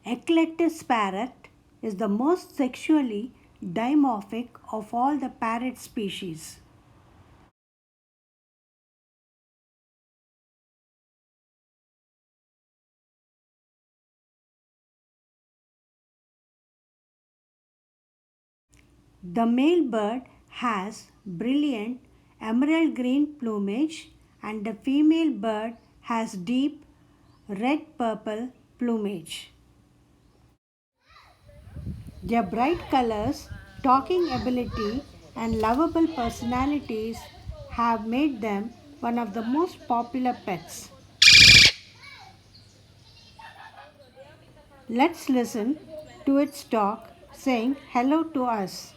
Eclectus parrot is the most sexually dimorphic of all the parrot species. The male bird has brilliant emerald green plumage and the female bird has deep red purple plumage. Their bright colors, talking ability, and lovable personalities have made them one of the most popular pets. Let's listen to its talk saying hello to us.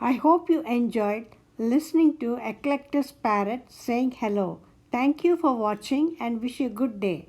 I hope you enjoyed listening to Eclectus Parrot saying hello. Thank you for watching and wish you a good day.